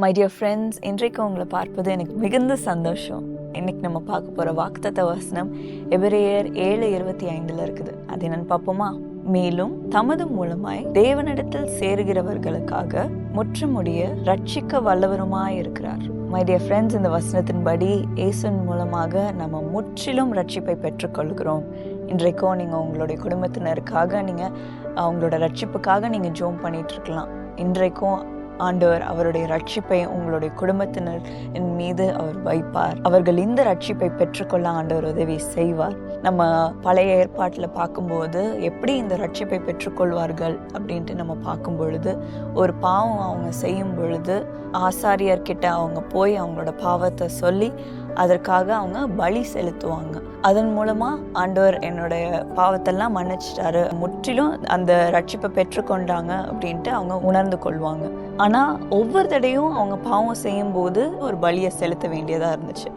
My dear friends, இன்றைக்கு உங்களை பார்ப்பது எனக்கு மிகுந்த சந்தோஷம். இன்னைக்கு நம்ம பார்க்க போகிற வாக்குத்தத்த வசனம் எபிரேயர் 7:25 இருக்குது. அது என்னன்னு பார்ப்போமா? மேலும் தமது மூலமாய் தேவனிடத்தில் சேருகிறவர்களுக்காக முற்றுமுடிய ரட்சிக்க வல்லவருமாய் இருக்கிறார். மை டியர் ஃப்ரெண்ட்ஸ், இந்த வசனத்தின்படி இயேசுவின் மூலமாக நம்ம முற்றிலும் ரட்சிப்பை பெற்றுக்கொள்கிறோம். இன்றைக்கும் நீங்கள் உங்களுடைய குடும்பத்தினருக்காக அவங்களோட ரட்சிப்புக்காக நீங்கள் ஜோம் பண்ணிட்டு இருக்கலாம். இன்றைக்கும் ஆண்டவர் அவருடைய ரட்சிப்பை உங்களுடைய குடும்பத்தினர் மீது அவர் வைப்பார். அவர்கள் இந்த ரட்சிப்பை பெற்றுக்கொள்ள ஆண்டவர் உதவி செய்வார். நம்ம பழைய ஏற்பாட்டில் பார்க்கும்போது எப்படி இந்த ரட்சிப்பை பெற்றுக்கொள்வார்கள் அப்படின்ட்டு நம்ம பார்க்கும் பொழுது, ஒரு பாவம் அவங்க செய்யும் பொழுது ஆசாரியர்கிட்ட அவங்க போய் அவங்களோட பாவத்தை சொல்லி அதற்காக அவங்க பலி செலுத்துவாங்க. அதன் மூலமா ஆண்டவர் என்னுடைய பாவத்தெல்லாம் மன்னிச்சிட்டாரு, முற்றிலும் அந்த ரட்சிப்பை பெற்றுக்கொண்டாங்க அப்படின்ட்டு அவங்க உணர்ந்து கொள்வாங்க. ஆனா ஒவ்வொரு தடையும் அவங்க பாவம் செய்யும் போது ஒரு பலியை செலுத்த வேண்டியதா இருந்துச்சு.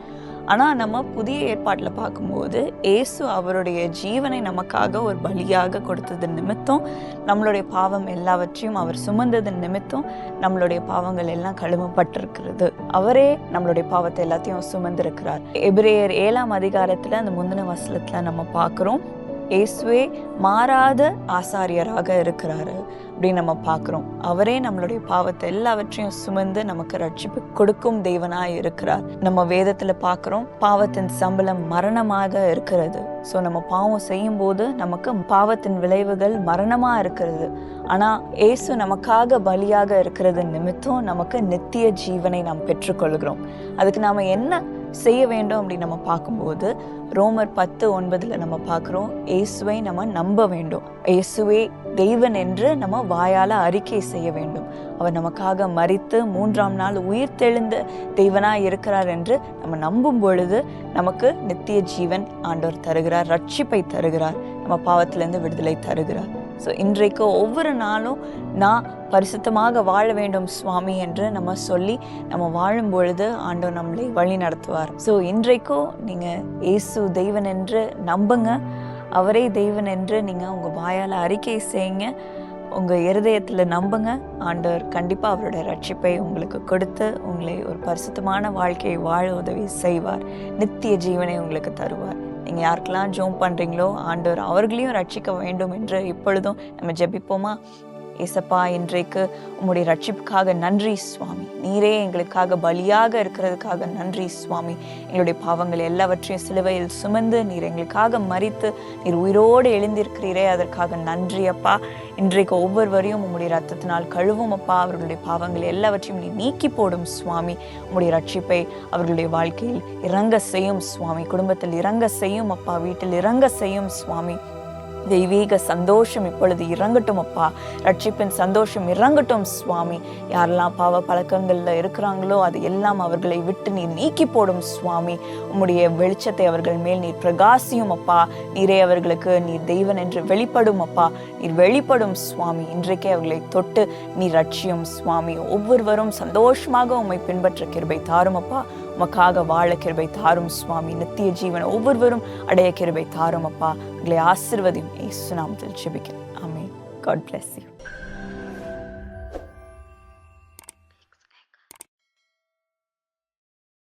ஆனால் நம்ம புதிய ஏற்பாட்டில் பார்க்கும்போது இயேசு அவருடைய ஜீவனை நமக்காக ஒரு பலியாக கொடுத்தது நிமித்தம், நம்மளுடைய பாவம் எல்லாவற்றையும் அவர் சுமந்தது நிமித்தம் நம்மளுடைய பாவங்கள் எல்லாம் கழுவப்பட்டிருக்கிறது. அவரே நம்மளுடைய பாவத்தை எல்லாத்தையும் சுமந்திருக்கிறார். எபிரேயர் 7 அந்த முந்தின வசனத்தில் நம்ம பார்க்குறோம், இயேசுவே மாறாத ஆசாரியராக இருக்கிறாரு அப்படின்னு நம்ம பார்க்குறோம். அவரே நம்மளுடைய பாவத்தை எல்லாவற்றையும் சுமந்து நமக்கு ரட்சிப்பு கொடுக்கும் தேவனாய் இருக்கிறார். நம்ம வேதத்துல பார்க்குறோம், பாவத்தின் சம்பளம் மரணமாக இருக்கிறது. ஸோ நம்ம பாவம் செய்யும் போது நமக்கு பாவத்தின் விளைவுகள் மரணமா இருக்கிறது. ஆனா இயேசு நமக்காக பலியாக இருக்கிறது நிமித்தம் நமக்கு நித்திய ஜீவனை நாம் பெற்றுக்கொள்கிறோம். அதுக்கு நாம என்ன செய்ய வேண்டும் அப்படின்னு நம்ம பார்க்கும்போது, ரோமர் 10:9 நம்ம பார்க்குறோம், இயேசுவை நம்ம நம்ப வேண்டும். இயேசுவே தெய்வன் என்று நம்ம வாயால அறிக்கை செய்ய வேண்டும். அவர் நமக்காக மரித்து 3ஆம் நாள் உயிர் தெழுந்த தெய்வனாய் இருக்கிறார் என்று நம்ம நம்பும் பொழுது நமக்கு நித்திய ஜீவன் ஆண்டவர் தருகிறார், ரட்சிப்பை தருகிறார், நம்ம பாவத்திலிருந்து விடுதலை தருகிறார். ஸோ இன்றைக்கு ஒவ்வொரு நாளும் நான் பரிசுத்தமாக வாழ வேண்டும் சுவாமி என்று நம்ம சொல்லி நம்ம வாழும் பொழுது ஆண்டவர் நம்மளை வழி நடத்துவார். ஸோ இன்றைக்கும் நீங்கள் இயேசு தெய்வன் என்று நம்புங்க. அவரே தெய்வன் என்று நீங்கள் உங்கள் வாயால் அறிக்கை செய்யுங்க. உங்கள் இருதயத்தில் நம்புங்க. ஆண்டவர் கண்டிப்பாக அவருடைய ரட்சிப்பை உங்களுக்கு கொடுத்து உங்களை ஒரு பரிசுத்தமான வாழ்க்கையை வாழ உதவி செய்வார். நித்திய ஜீவனை உங்களுக்கு தருவார். நீங்கள் யாருக்கெல்லாம் ஜோம் பண்ணுறீங்களோ ஆண்டவர் அவர்களையும் ரட்சிக்க வேண்டும் என்று இப்பொழுதும் நம்ம ஜெபிப்போமா? ஏசப்பா, இன்றைக்கு உம்முடைய ரட்சிப்புக்காக நன்றி சுவாமி. நீரே எங்களுக்காக பலியாக இருக்கிறதுக்காக நன்றி சுவாமி. எங்களுடைய பாவங்கள் எல்லாவற்றையும் சிலுவையில் சுமந்து நீர் எங்களுக்காக மரித்து நீர் உயிரோடு எழுந்திருக்கிறீரே, அதற்காக நன்றி அப்பா. இன்றைக்கு ஒவ்வொருவரையும் உம்முடைய ரத்தத்தினால் கழுவும் அப்பா. அவர்களுடைய பாவங்கள் எல்லாவற்றையும் நீ நீக்கி போடும் சுவாமி. உம்முடைய ரட்சிப்பை அவர்களுடைய வாழ்க்கையில் இறங்க செய்யும் சுவாமி. குடும்பத்தில் இறங்க செய்யும் அப்பா. வீட்டில் இறங்க செய்யும் சுவாமி. தெய்வீக சந்தோஷம் இப்பொழுது இறங்கட்டும் அப்பா. ரட்சிப்பின் சந்தோஷம் இறங்கட்டும் சுவாமி. யாரெல்லாம் பாவ பழக்கங்கள்ல இருக்கிறாங்களோ அது எல்லாம் அவர்களை விட்டு நீர் நீக்கி போடும் சுவாமி. உம்முடைய வெளிச்சத்தை அவர்கள் மேல் நீர் பிரகாசியும் அப்பா. நீரே அவர்களுக்கு நீர் தெய்வன் என்று வெளிப்படும் அப்பா. நீர் வெளிப்படும் சுவாமி. இன்றைக்கே அவர்களை தொட்டு நீர் ரட்சியும் சுவாமி. ஒவ்வொருவரும் சந்தோஷமாக உம்மை பின்பற்ற கிருபை தாரும் அப்பா. உமக்காக வாழ கிருபை தாரும் சுவாமி. நித்திய ஜீவனை ஒவ்வொருவரும் அடைய கிருபை தாரும் அப்பா. உங்களை ஆசீர்வதியும் இயேசு நாமத்தில் ஜெபிக்கிறேன். ஆமென். God bless you.